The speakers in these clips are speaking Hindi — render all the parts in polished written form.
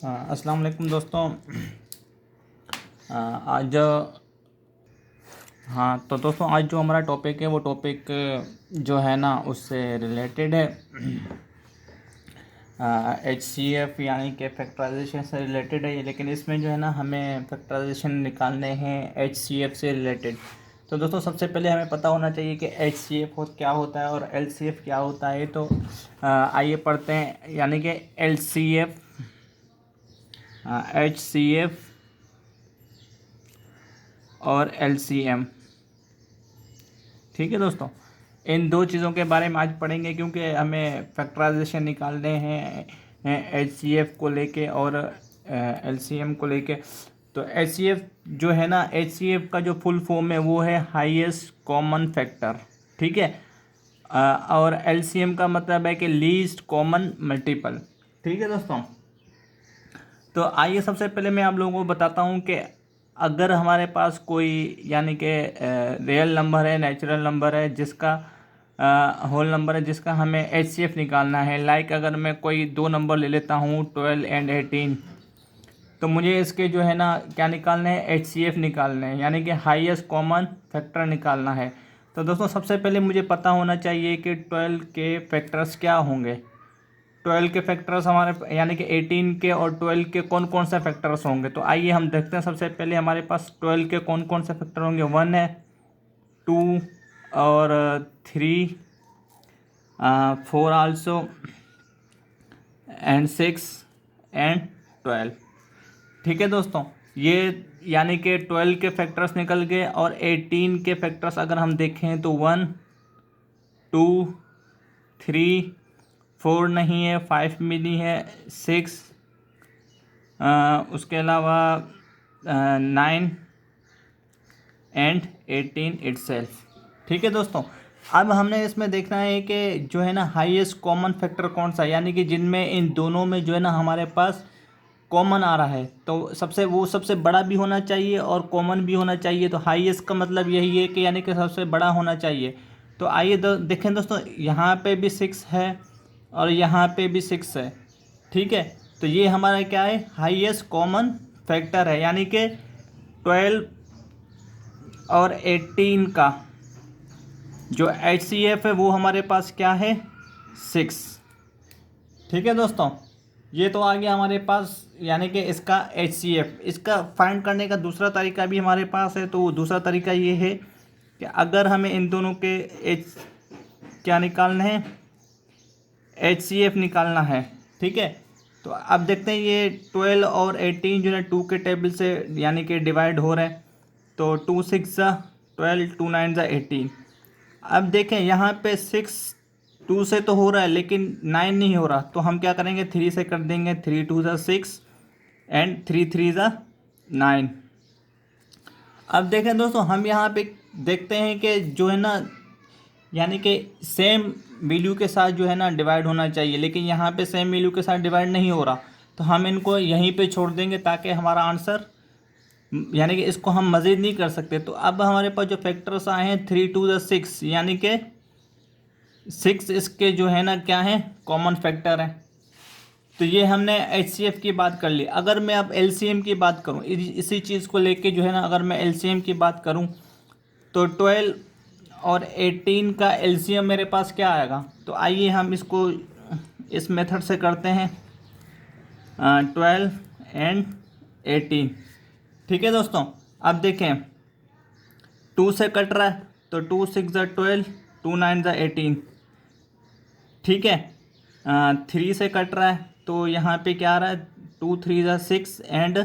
अस्सलाम वालेकुम दोस्तों। आज तो दोस्तों आज जो हमारा टॉपिक है वो टॉपिक जो है ना उससे रिलेटेड है। HCF यानी कि फैक्टराइजेशन से रिलेटेड है, लेकिन इसमें जो है ना हमें फैक्टराइजेशन निकालने हैं HCF से रिलेटेड। तो दोस्तों सबसे पहले हमें पता होना चाहिए कि HCF क्या होता है और LCF क्या होता है। तो आइए पढ़ते हैं। यानी कि LCF, HCF और LCM। ठीक है दोस्तों, इन दो चीज़ों के बारे में आज पढ़ेंगे क्योंकि हमें फैक्टराइजेशन निकालने हैं HCF को लेके और LCM को लेके। तो HCF जो है ना, HCF का जो फुल फॉर्म है वो है हाईएस्ट कॉमन फैक्टर। ठीक है। और LCM का मतलब है कि लीस्ट कॉमन मल्टीपल। ठीक है दोस्तों, तो आइए सबसे पहले मैं आप लोगों को बताता हूँ कि अगर हमारे पास कोई यानी कि रियल नंबर है, नेचुरल नंबर है, जिसका होल नंबर है, जिसका हमें HCF निकालना है। लाइक अगर मैं कोई दो नंबर ले लेता हूँ 12 एंड 18, तो मुझे इसके जो है ना क्या निकालने हैं, HCF निकालने हैं, यानी कि हाईएस्ट कॉमन फैक्टर निकालना है। तो दोस्तों सबसे पहले मुझे पता होना चाहिए कि 12 के फैक्टर्स क्या होंगे। 12 के फैक्टर्स हमारे यानी कि 18 के और 12 के कौन कौन से फैक्टर्स होंगे। तो आइए हम देखते हैं। सबसे पहले हमारे पास 12 के कौन कौन से फैक्टर होंगे। 1 है, 2 और 3, 4 आल्सो एंड 6 एंड 12। ठीक है दोस्तों, ये यानी कि 12 के फैक्टर्स निकल गए। और 18 के फैक्टर्स अगर हम देखें तो 1, 2, 3, 4 नहीं है, 5 भी नहीं है, 6, उसके अलावा 9 एंड 18 इटसेल्फ। ठीक है दोस्तों, अब हमने इसमें देखना है कि जो है ना हाईएस्ट कॉमन फैक्टर कौन सा है, यानी कि जिनमें इन दोनों में जो है ना हमारे पास कॉमन आ रहा है। तो सबसे बड़ा भी होना चाहिए और कॉमन भी होना चाहिए। तो हाईएस्ट का मतलब यही है कि यानी कि सबसे बड़ा होना चाहिए। तो आइए देखें दोस्तों, यहाँ पे भी 6 है और यहाँ पे भी 6 है। ठीक है, तो ये हमारा क्या है, हाईएस्ट कॉमन फैक्टर है। यानी कि 12 और 18 का जो HCF है वो हमारे पास क्या है, 6। ठीक है दोस्तों, ये तो आ गया हमारे पास यानी कि इसका HCF। इसका फाइंड करने का दूसरा तरीका भी हमारे पास है। तो दूसरा तरीका ये है कि अगर हमें इन दोनों के क्या निकालना है, HCF निकालना है। ठीक है, तो अब देखते हैं ये 12 और 18 जो है 2 के टेबल से यानी कि डिवाइड हो रहे हैं। तो 2 6 12, 2 9 18। अब देखें यहाँ पे 6 2 से तो हो रहा है लेकिन 9 नहीं हो रहा। तो हम क्या करेंगे, 3 से कर देंगे। 3 2 6 एंड 3 3 9। अब देखें दोस्तों, हम यहाँ पे देखते हैं कि जो है ना यानी कि सेम वैल्यू के साथ जो है ना डिवाइड होना चाहिए, लेकिन यहाँ पे सेम वैल्यू के साथ डिवाइड नहीं हो रहा। तो हम इनको यहीं पे छोड़ देंगे ताकि हमारा आंसर यानी कि इसको हम मज़ीद नहीं कर सकते। तो अब हमारे पास जो फैक्टर्स आए हैं 3 2 6, यानी कि 6 इसके जो है ना क्या है, कॉमन फैक्टर है। तो ये हमने HCF की बात कर ली। अगर मैं अब LCM की बात करूँ, इसी चीज़ को लेके जो है ना, अगर मैं LCM की बात करूँ तो 12 और 18 का LCM मेरे पास क्या आएगा। तो आइए हम इसको इस मेथड से करते हैं, 12 एंड 18। ठीक है दोस्तों, अब देखें 2 से कट रहा है तो 2 6 12, 2 9 18। ठीक है, 3 से कट रहा है तो यहाँ पे क्या आ रहा है, 2 3 6 एंड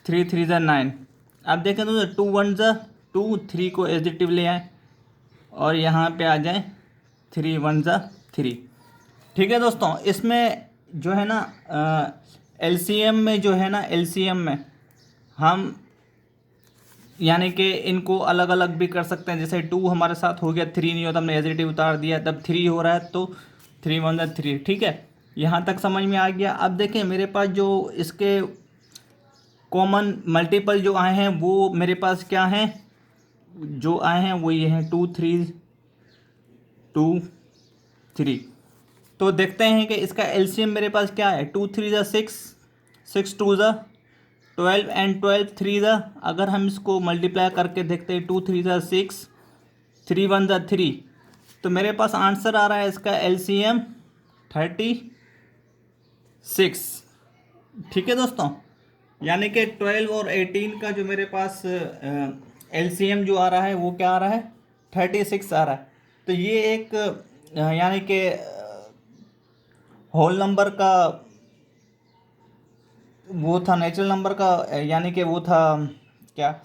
3 3 9। अब देखें तो 2 1 2, 3 को एडिटिव ले आए और यहाँ पे आ जाए 3 1 3। ठीक है दोस्तों, इसमें जो है ना LCM में जो है ना, LCM में हम यानी कि इनको अलग अलग भी कर सकते हैं। जैसे 2 हमारे साथ हो गया, 3 नहीं होता, हमने एडिटिव उतार दिया, तब 3 हो रहा है तो 3 1 3। ठीक है, यहाँ तक समझ में आ गया। अब देखें मेरे पास जो इसके कॉमन मल्टीपल जो आए हैं वो मेरे पास क्या हैं, जो आए हैं वो ये हैं 2 3 2 3। तो देखते हैं कि इसका LCM मेरे पास क्या है। 2 3 6 6 टू ज़ा 12 एंड 12 3 ज़ा, अगर हम इसको मल्टीप्लाई करके देखते हैं 2 3 ज़ा 6, 3 1 ज़ा 3, तो मेरे पास आंसर आ रहा है इसका LCM 36। ठीक है दोस्तों, यानी कि 12 और 18 का जो मेरे पास LCM जो आ रहा है वो क्या आ रहा है, 36 आ रहा है। तो ये एक यानी कि होल नंबर का वो था, नेचुरल नंबर का, यानी कि वो था क्या,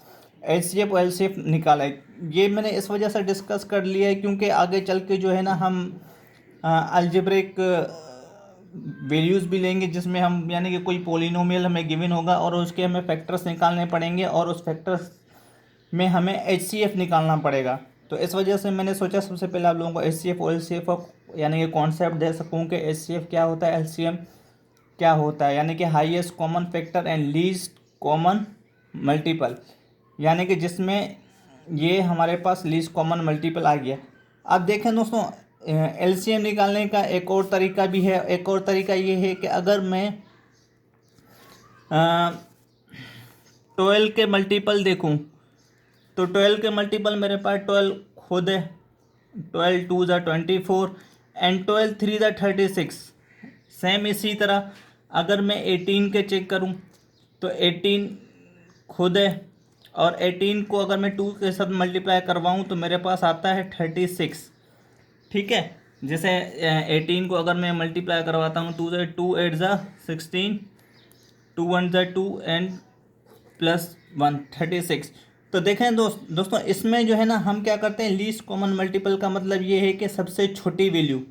HCF और LCF निकाला है। ये मैंने इस वजह से डिस्कस कर लिया है क्योंकि आगे चल के जो है ना हम अलजेब्रिक वैल्यूज़ भी लेंगे जिसमें हम यानी कि कोई पोलिनोमियल हमें गिवन होगा और उसके हमें फैक्टर्स निकालने पड़ेंगे और उस फैक्टर्स में हमें HCF निकालना पड़ेगा। तो इस वजह से मैंने सोचा सबसे पहले आप लोगों को HCF और LCF यानी कि कॉन्सेप्ट दे सकूँ कि HCF क्या होता है, LCM क्या होता है, यानी कि highest common factor and least common multiple, यानी कि जिसमें ये हमारे पास लीस्ट कॉमन मल्टीपल आ गया। अब देखें दोस्तों, LCM निकालने का एक और तरीका भी है। एक और तरीका ये है कि अगर मैं 12 के मल्टीपल देखूं तो 12 के मल्टीपल मेरे पास 12 खुद है, 12 2 ज़ा 24 एंड 12 3 ज़ा 36। सेम इसी तरह अगर मैं 18 के चेक करूं तो 18 खुद है और 18 को अगर मैं 2 के साथ मल्टीप्लाई करवाऊं तो मेरे पास आता है 36। ठीक है, जैसे 18 को अगर मैं मल्टीप्लाई करवाता हूँ 2 से 2 8 ज़ा 16, 2 1 ज़ा 2 एंड +1 36। तो देखें दोस्तों इसमें जो है ना हम क्या करते हैं, लीस्ट कॉमन मल्टीपल का मतलब ये है कि सबसे छोटी वैल्यू।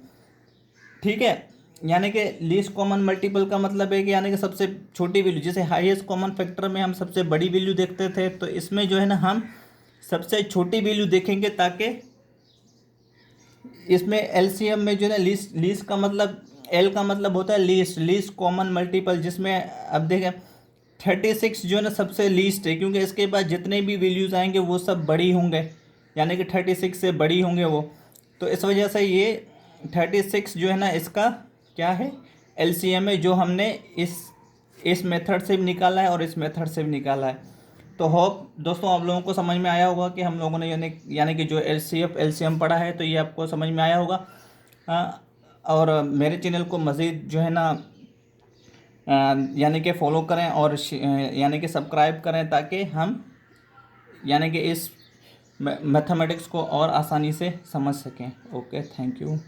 ठीक है, यानी कि लीस्ट कॉमन मल्टीपल का मतलब है कि यानी कि सबसे छोटी वैल्यू, जैसे हाईएस्ट कॉमन फैक्टर में हम सबसे बड़ी वैल्यू देखते थे, तो इसमें जो है ना हम सबसे छोटी वैल्यू देखेंगे ताकि इसमें LCM में जो है ना लीस्ट का मतलब, L का मतलब होता है लीस्ट कॉमन मल्टीपल, जिसमें अब देखें 36 जो है ना सबसे लीस्ट है क्योंकि इसके बाद जितने भी वैल्यूज़ आएंगे वो सब बड़ी होंगे, यानी कि 36 से बड़ी होंगे वो। तो इस वजह से ये 36 जो है ना इसका क्या है, LCM है, जो हमने इस मेथड से भी निकाला है और इस मेथड से भी निकाला है। तो होप दोस्तों आप लोगों को समझ में आया होगा कि हम लोगों ने यानी कि जो LCF LCM पढ़ा है तो ये आपको समझ में आया होगा। और मेरे चैनल को मज़ीद जो है ना यानी कि फॉलो करें और यानी कि सब्सक्राइब करें ताकि हम यानी कि इस मैथमेटिक्स को और आसानी से समझ सकें। Okay, thank you.